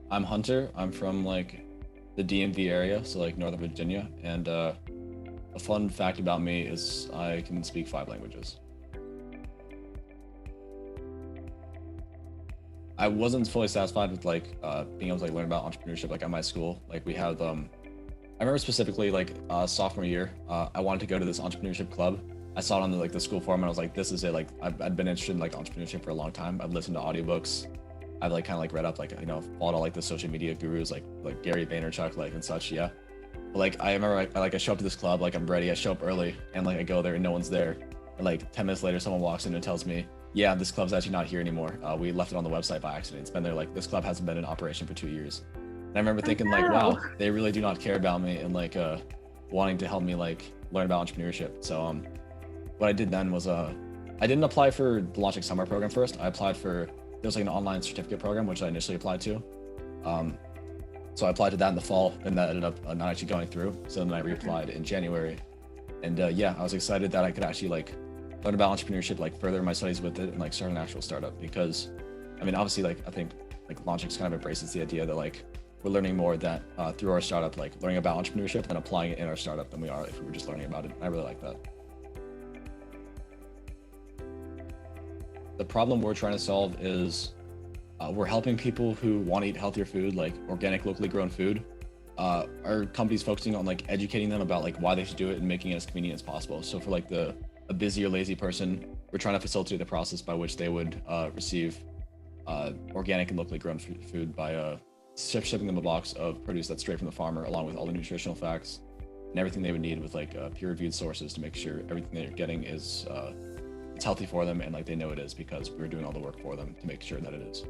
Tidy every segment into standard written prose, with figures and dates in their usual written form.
I'm Hunter. I'm from like the DMV area, so like Northern Virginia. And a fun fact about me is I can speak 5 languages. I wasn't fully satisfied with like being able to like learn about entrepreneurship like at my school. Like we have I remember specifically like sophomore year, I wanted to go to this entrepreneurship club. I saw it on the school forum and I was like, this is it. Like I'd been interested in like entrepreneurship for a long time. I've listened to audiobooks. I've like kind of like read up like followed all like the social media gurus like Gary Vaynerchuk like and such. Yeah. But like I remember I show up to this club, like I'm ready. I show up early and like I go there and no one's there. And like 10 minutes later, someone walks in and tells me, yeah, this club's actually not here anymore. We left it on the website by accident. It's been there like this club hasn't been in operation for 2 years. And I remember thinking like, wow, they really do not care about me and like wanting to help me like learn about entrepreneurship. So what I did then was I didn't apply for the LaunchX summer program first. I applied for there was like an online certificate program which I initially applied to. So I applied to that in the fall, and that ended up not actually going through. So then I reapplied in January, and yeah, I was excited that I could actually like learn about entrepreneurship, like further my studies with it, and like start an actual startup. Because, I mean, obviously, like I think like LaunchX kind of embraces the idea that like we're learning more that through our startup, like learning about entrepreneurship and applying it in our startup than we are if we were just learning about it. I really like that. The problem we're trying to solve is we're helping people who want to eat healthier food, like organic, locally grown food. Our company's focusing on like educating them about like why they should do it and making it as convenient as possible. So for like a busy or lazy person, we're trying to facilitate the process by which they would receive organic and locally grown food by shipping them a box of produce that's straight from the farmer, along with all the nutritional facts and everything they would need with like peer-reviewed sources to make sure everything they're getting is it's healthy for them and like they know it is because we're doing all the work for them to make sure that it is.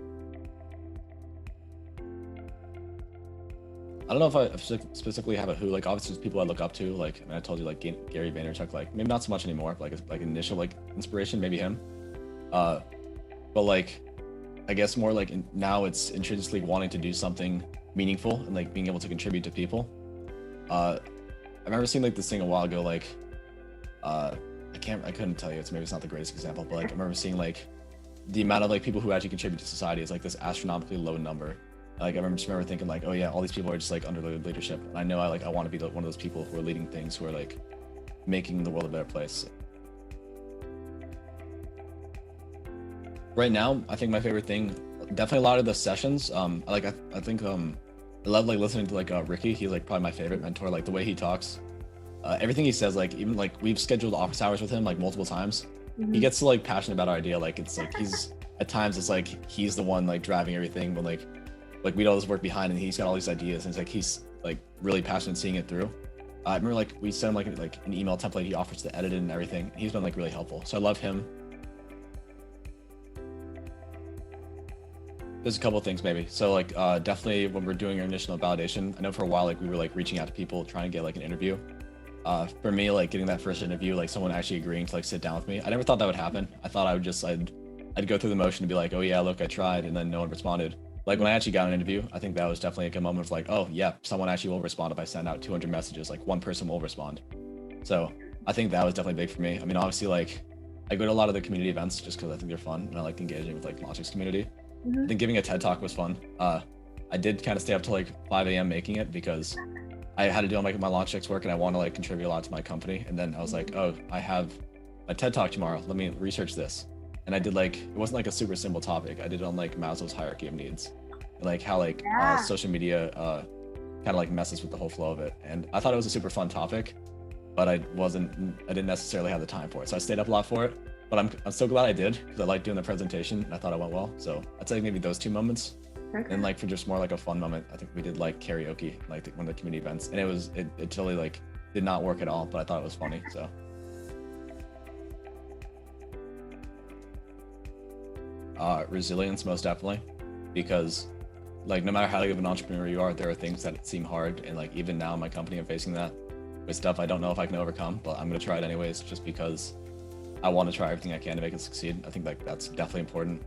I don't know if I specifically have a who, like obviously there's people I look up to, like I mean, I told you like Gary Vaynerchuk, like maybe not so much anymore, but like initial like inspiration, maybe him. But like I guess more like now it's intrinsically wanting to do something meaningful and like being able to contribute to people. I remember seeing like this thing a while ago, like I couldn't tell you, maybe it's not the greatest example, but like I remember seeing like the amount of like people who actually contribute to society is like this astronomically low number. Like I remember thinking like, oh yeah, all these people are just like under leadership, and I know I want to be one of those people who are leading things, who are like making the world a better place. Right now, I think my favorite thing, definitely a lot of the sessions. I think I love like listening to like Ricky. He's like probably my favorite mentor. Like the way he talks, everything he says. Like even like we've scheduled office hours with him like multiple times. He gets so like passionate about our idea. Like it's like he's at times it's like he's the one like driving everything, but like we do all this work behind and he's got all these ideas and it's like he's like really passionate seeing it through. I remember like we sent him like an email template he offers to edit it and everything. He's been like really helpful, so I love him. There's a couple of things maybe. So like definitely when we're doing our initial validation, I know for a while like we were like reaching out to people trying to get like an interview. For me, like getting that first interview, like someone actually agreeing to like sit down with me, I never thought that would happen. I thought I'd go through the motion to be like, oh yeah, look, I tried, and then no one responded. Like when I actually got an interview, I think that was definitely like a moment of like, oh yeah, someone actually will respond if I send out 200 messages, like one person will respond. So I think that was definitely big for me. I mean, obviously like I go to a lot of the community events just because I think they're fun and I like engaging with like LaunchX community. I think giving a TED talk was fun. I did kind of stay up till like 5 a.m. making it because I had to do like my LaunchX work and I want to like contribute a lot to my company. And then I was like, oh, I have a TED talk tomorrow. Let me research this. And I did like, it wasn't like a super simple topic. I did it on like Maslow's hierarchy of needs, and like how like social media kind of like messes with the whole flow of it. And I thought it was a super fun topic, but I didn't necessarily have the time for it. So I stayed up a lot for it, but I'm so glad I did because I liked doing the presentation and I thought it went well. So I'd say maybe those two moments. Okay. And like for just more like a fun moment, I think we did like karaoke, like one of the community events, and it totally like did not work at all, but I thought it was funny. So resilience, most definitely, because like no matter how big of an entrepreneur you are, there are things that seem hard, and like even now in my company I'm facing that with stuff I don't know if I can overcome, but I'm gonna try it anyways just because I want to try everything I can to make it succeed. I think like that's definitely important.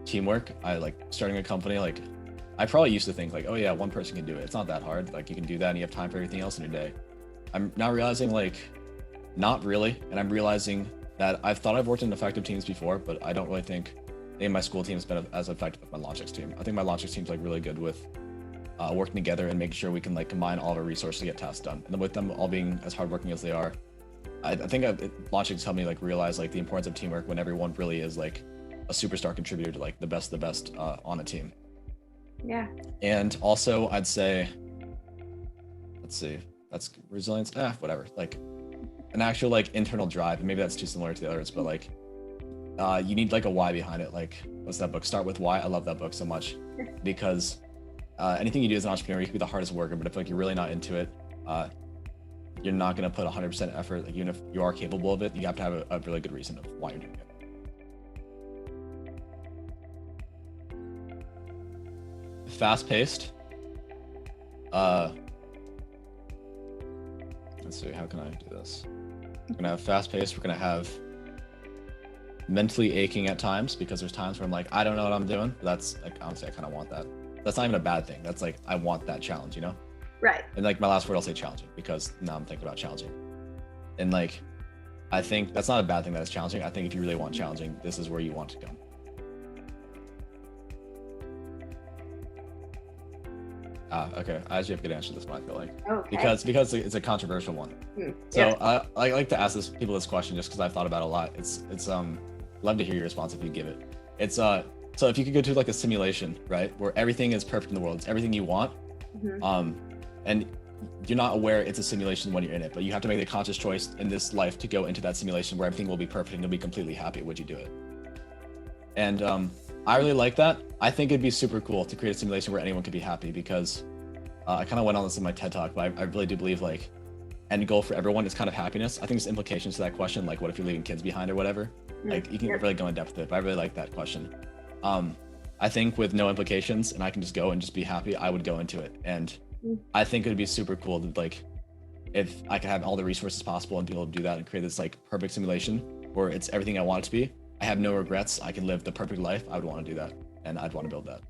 Teamwork, I like starting a company, like I probably used to think like, oh yeah, one person can do it, it's not that hard, like you can do that and you have time for everything else in your day. I'm now realizing like not really, and I'm realizing that I've thought I've worked in effective teams before, but I don't really think think my school team has been as effective as my LaunchX team. I think my LaunchX team's like really good with working together and making sure we can like combine all of our resources to get tasks done. And then with them all being as hardworking as they are, I think LaunchX helped me like realize like the importance of teamwork when everyone really is like a superstar contributor to like the best on a team. Yeah. And also I'd say, let's see, that's resilience, whatever, like an actual like internal drive. And maybe that's too similar to the others, but like you need like a why behind it. Like, what's that book, Start With Why? I love that book so much because anything you do as an entrepreneur, you can be the hardest worker, but if like you're really not into it, you're not going to put 100% effort. Like, even if you are capable of it, you have to have a really good reason of why you're doing it. Fast-paced. Let's see, how can I do this? We're gonna have fast-paced. We're gonna have mentally aching at times, because there's times where I'm like, I don't know what I'm doing. But that's like, honestly, I kind of want that. That's not even a bad thing. That's like, I want that challenge, you know? Right. And like my last word, I'll say challenging, because now I'm thinking about challenging. And like, I think that's not a bad thing that it's challenging. I think if you really want challenging, this is where you want to go. Okay. I actually have a good answer to this one, I feel like. Okay. Because it's a controversial one. So yeah. I like to ask people this question just because I've thought about it a lot. It's love to hear your response if you give it. It's so if you could go to like a simulation, right, where everything is perfect in the world, it's everything you want, and you're not aware it's a simulation when you're in it, but you have to make the conscious choice in this life to go into that simulation where everything will be perfect and you'll be completely happy. Would you do it? And I really like that. I think it'd be super cool to create a simulation where anyone could be happy, because I kind of went on this in my TED talk, but I really do believe like end goal for everyone is kind of happiness. I think there's implications to that question, like what if you're leaving kids behind or whatever. Like you can really go in depth with it, but I really like that question. I think with no implications and I can just go and just be happy, I would go into it. And I think it would be super cool to like, if I could have all the resources possible and be able to do that and create this like perfect simulation where it's everything I want it to be. I have no regrets. I can live the perfect life. I would want to do that, and I'd want to build that.